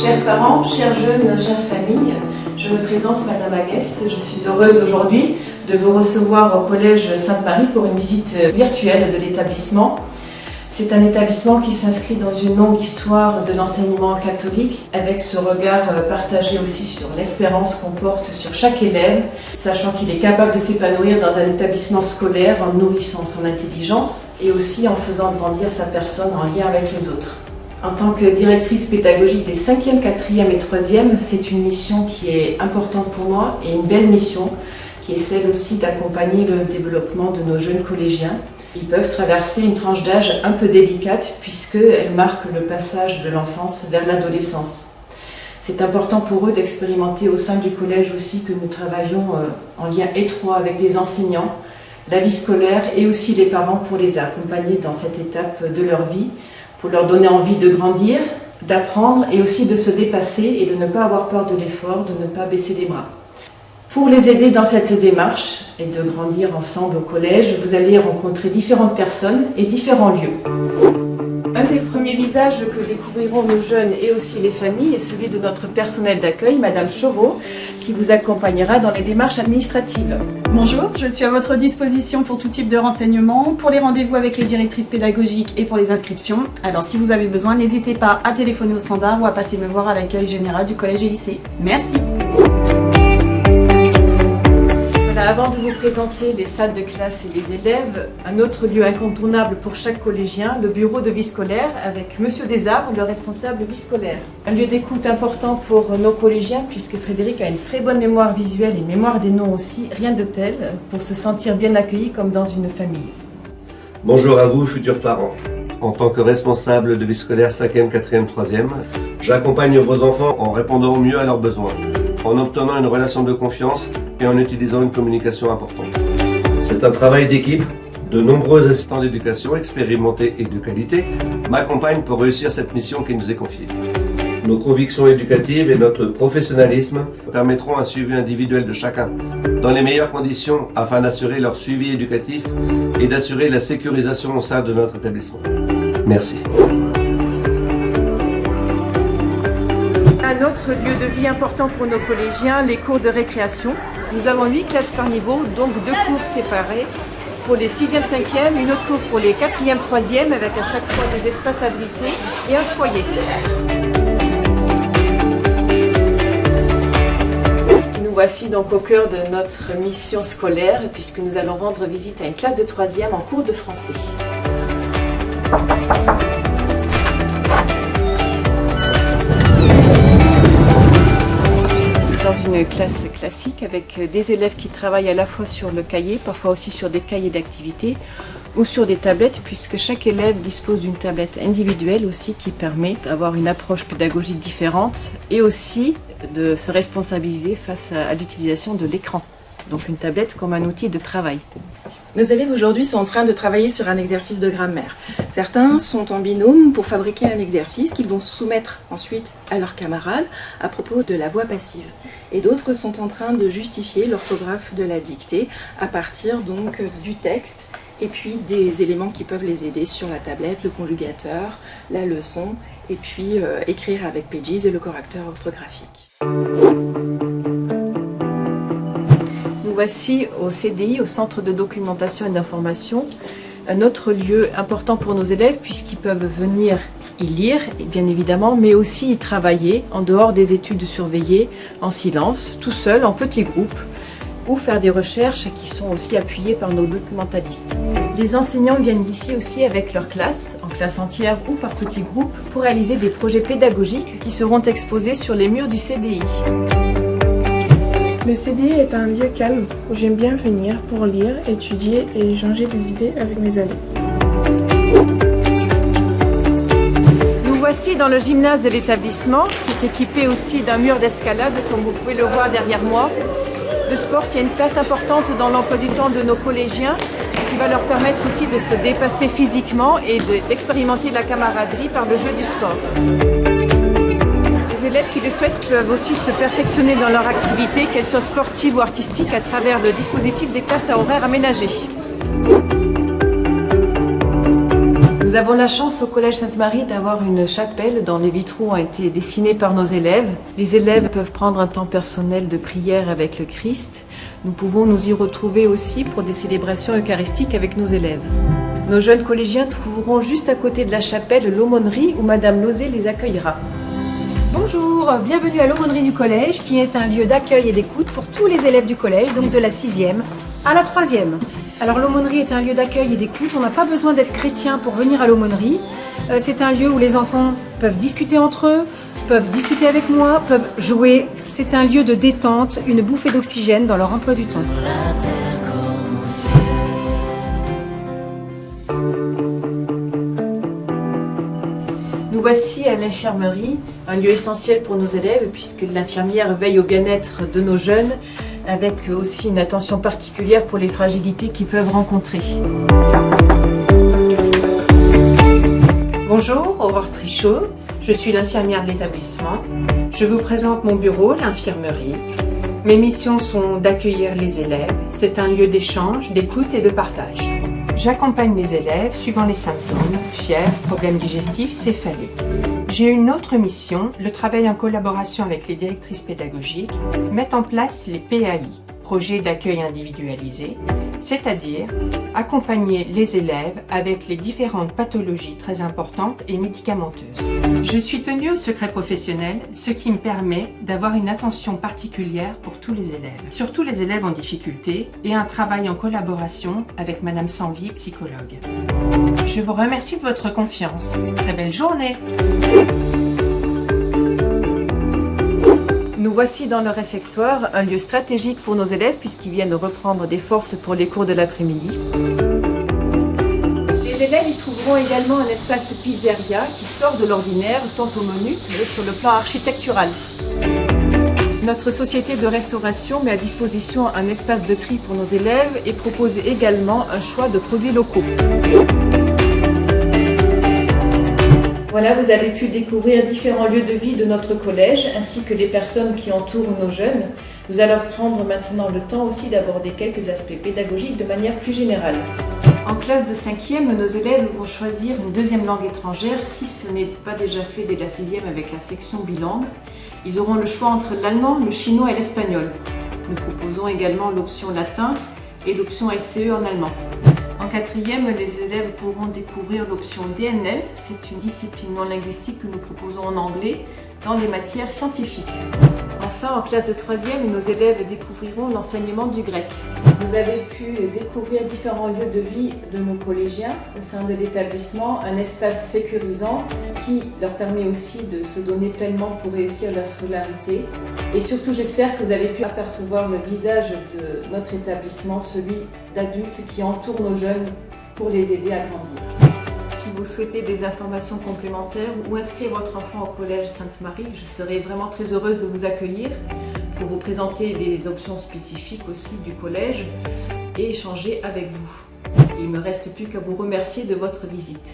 Chers parents, chers jeunes, chères familles, je me présente Madame Aguès. Je suis heureuse aujourd'hui de vous recevoir au Collège Sainte-Marie pour une visite virtuelle de l'établissement. C'est un établissement qui s'inscrit dans une longue histoire de l'enseignement catholique, avec ce regard partagé aussi sur l'espérance qu'on porte sur chaque élève, sachant qu'il est capable de s'épanouir dans un établissement scolaire en nourrissant son intelligence et aussi en faisant grandir sa personne en lien avec les autres. En tant que directrice pédagogique des 5e, 4e et 3e, c'est une mission qui est importante pour moi et une belle mission qui est celle aussi d'accompagner le développement de nos jeunes collégiens. Ils peuvent traverser une tranche d'âge un peu délicate puisqu'elle marque le passage de l'enfance vers l'adolescence. C'est important pour eux d'expérimenter au sein du collège aussi que nous travaillons en lien étroit avec les enseignants, la vie scolaire et aussi les parents pour les accompagner dans cette étape de leur vie, pour leur donner envie de grandir, d'apprendre et aussi de se dépasser et de ne pas avoir peur de l'effort, de ne pas baisser les bras. Pour les aider dans cette démarche et de grandir ensemble au collège, vous allez rencontrer différentes personnes et différents lieux. Un des premiers visages que découvriront nos jeunes et aussi les familles est celui de notre personnel d'accueil, Madame Chauveau, qui vous accompagnera dans les démarches administratives. Bonjour, je suis à votre disposition pour tout type de renseignements, pour les rendez-vous avec les directrices pédagogiques et pour les inscriptions. Alors si vous avez besoin, n'hésitez pas à téléphoner au standard ou à passer me voir à l'accueil général du collège et lycée. Merci. Avant de vous présenter les salles de classe et les élèves, un autre lieu incontournable pour chaque collégien, le bureau de vie scolaire avec Monsieur Desarbres, le responsable vie scolaire. Un lieu d'écoute important pour nos collégiens puisque Frédéric a une très bonne mémoire visuelle et mémoire des noms aussi, rien de tel, pour se sentir bien accueilli comme dans une famille. Bonjour à vous, futurs parents. En tant que responsable de vie scolaire 5e, 4e, 3e, j'accompagne vos enfants en répondant au mieux à leurs besoins, en obtenant une relation de confiance et en utilisant une communication importante. C'est un travail d'équipe. De nombreux assistants d'éducation expérimentés et de qualité m'accompagnent pour réussir cette mission qui nous est confiée. Nos convictions éducatives et notre professionnalisme permettront un suivi individuel de chacun, dans les meilleures conditions afin d'assurer leur suivi éducatif et d'assurer la sécurisation au sein de notre établissement. Merci. Un autre lieu de vie important pour nos collégiens, les cours de récréation. Nous avons 8 classes par niveau, donc 2 cours séparés. Pour les 6e, 5e, une autre cour pour les 4e, 3e, avec à chaque fois des espaces abrités et un foyer. Nous voici donc au cœur de notre mission scolaire, puisque nous allons rendre visite à une classe de 3e en cours de français. Dans une classe classique avec des élèves qui travaillent à la fois sur le cahier, parfois aussi sur des cahiers d'activité ou sur des tablettes, puisque chaque élève dispose d'une tablette individuelle aussi qui permet d'avoir une approche pédagogique différente et aussi de se responsabiliser face à l'utilisation de l'écran. Donc une tablette comme un outil de travail. Nos élèves aujourd'hui sont en train de travailler sur un exercice de grammaire. Certains sont en binôme pour fabriquer un exercice qu'ils vont soumettre ensuite à leurs camarades à propos de la voix passive. Et d'autres sont en train de justifier l'orthographe de la dictée à partir donc du texte et puis des éléments qui peuvent les aider sur la tablette, le conjugateur, la leçon et puis écrire avec Pages et le correcteur orthographique. Nous voici au CDI, au Centre de documentation et d'information, un autre lieu important pour nos élèves puisqu'ils peuvent venir y lire, bien évidemment, mais aussi y travailler en dehors des études surveillées, en silence, tout seul, en petits groupes, ou faire des recherches qui sont aussi appuyées par nos documentalistes. Les enseignants viennent ici aussi avec leur classe, en classe entière ou par petits groupes, pour réaliser des projets pédagogiques qui seront exposés sur les murs du CDI. Le CDI est un lieu calme où j'aime bien venir pour lire, étudier et échanger des idées avec mes amis. Nous voici dans le gymnase de l'établissement qui est équipé aussi d'un mur d'escalade comme vous pouvez le voir derrière moi. Le sport tient une place importante dans l'emploi du temps de nos collégiens, ce qui va leur permettre aussi de se dépasser physiquement et d'expérimenter la camaraderie par le jeu du sport. Les élèves qui le souhaitent peuvent aussi se perfectionner dans leur activité, qu'elle soit sportive ou artistique, à travers le dispositif des classes à horaires aménagés. Nous avons la chance au Collège Sainte-Marie d'avoir une chapelle dont les vitraux ont été dessinés par nos élèves. Les élèves peuvent prendre un temps personnel de prière avec le Christ. Nous pouvons nous y retrouver aussi pour des célébrations eucharistiques avec nos élèves. Nos jeunes collégiens trouveront juste à côté de la chapelle l'aumônerie où Madame Lozé les accueillera. Bonjour, bienvenue à l'aumônerie du collège qui est un lieu d'accueil et d'écoute pour tous les élèves du collège, donc de la 6e à la 3e. Alors l'aumônerie est un lieu d'accueil et d'écoute, on n'a pas besoin d'être chrétien pour venir à l'aumônerie. C'est un lieu où les enfants peuvent discuter entre eux, peuvent discuter avec moi, peuvent jouer. C'est un lieu de détente, une bouffée d'oxygène dans leur emploi du temps. Nous voici à l'infirmerie, un lieu essentiel pour nos élèves puisque l'infirmière veille au bien-être de nos jeunes avec aussi une attention particulière pour les fragilités qu'ils peuvent rencontrer. Bonjour, Aurore Trichot, je suis l'infirmière de l'établissement. Je vous présente mon bureau, l'infirmerie. Mes missions sont d'accueillir les élèves. C'est un lieu d'échange, d'écoute et de partage. J'accompagne les élèves suivant les symptômes, fièvre, problèmes digestifs, céphalée. J'ai une autre mission, le travail en collaboration avec les directrices pédagogiques, mettre en place les PAI, projets d'accueil individualisé, c'est-à-dire accompagner les élèves avec les différentes pathologies très importantes et médicamenteuses. Je suis tenue au secret professionnel, ce qui me permet d'avoir une attention particulière pour tous les élèves, surtout les élèves en difficulté, et un travail en collaboration avec Madame Sanvi, psychologue. Je vous remercie de votre confiance. Très belle journée! Nous voici dans le réfectoire, un lieu stratégique pour nos élèves puisqu'ils viennent reprendre des forces pour les cours de l'après-midi. Les élèves y trouveront également un espace pizzeria qui sort de l'ordinaire tant au menu que sur le plan architectural. Notre société de restauration met à disposition un espace de tri pour nos élèves et propose également un choix de produits locaux. Voilà, vous avez pu découvrir différents lieux de vie de notre collège ainsi que les personnes qui entourent nos jeunes. Nous allons prendre maintenant le temps aussi d'aborder quelques aspects pédagogiques de manière plus générale. En classe de 5e, nos élèves vont choisir une deuxième langue étrangère si ce n'est pas déjà fait dès la 6e avec la section bilingue. Ils auront le choix entre l'allemand, le chinois et l'espagnol. Nous proposons également l'option latin et l'option LCE en allemand. En 4e, les élèves pourront découvrir l'option DNL, c'est une discipline non linguistique que nous proposons en anglais dans les matières scientifiques. Enfin, en classe de 3e, nos élèves découvriront l'enseignement du grec. Vous avez pu découvrir différents lieux de vie de nos collégiens au sein de l'établissement, un espace sécurisant qui leur permet aussi de se donner pleinement pour réussir leur scolarité. Et surtout, j'espère que vous avez pu apercevoir le visage de notre établissement, celui d'adultes qui entourent nos jeunes pour les aider à grandir. Si vous souhaitez des informations complémentaires ou inscrire votre enfant au Collège Sainte-Marie, je serai vraiment très heureuse de vous accueillir pour vous présenter des options spécifiques aussi du collège et échanger avec vous. Il ne me reste plus qu'à vous remercier de votre visite.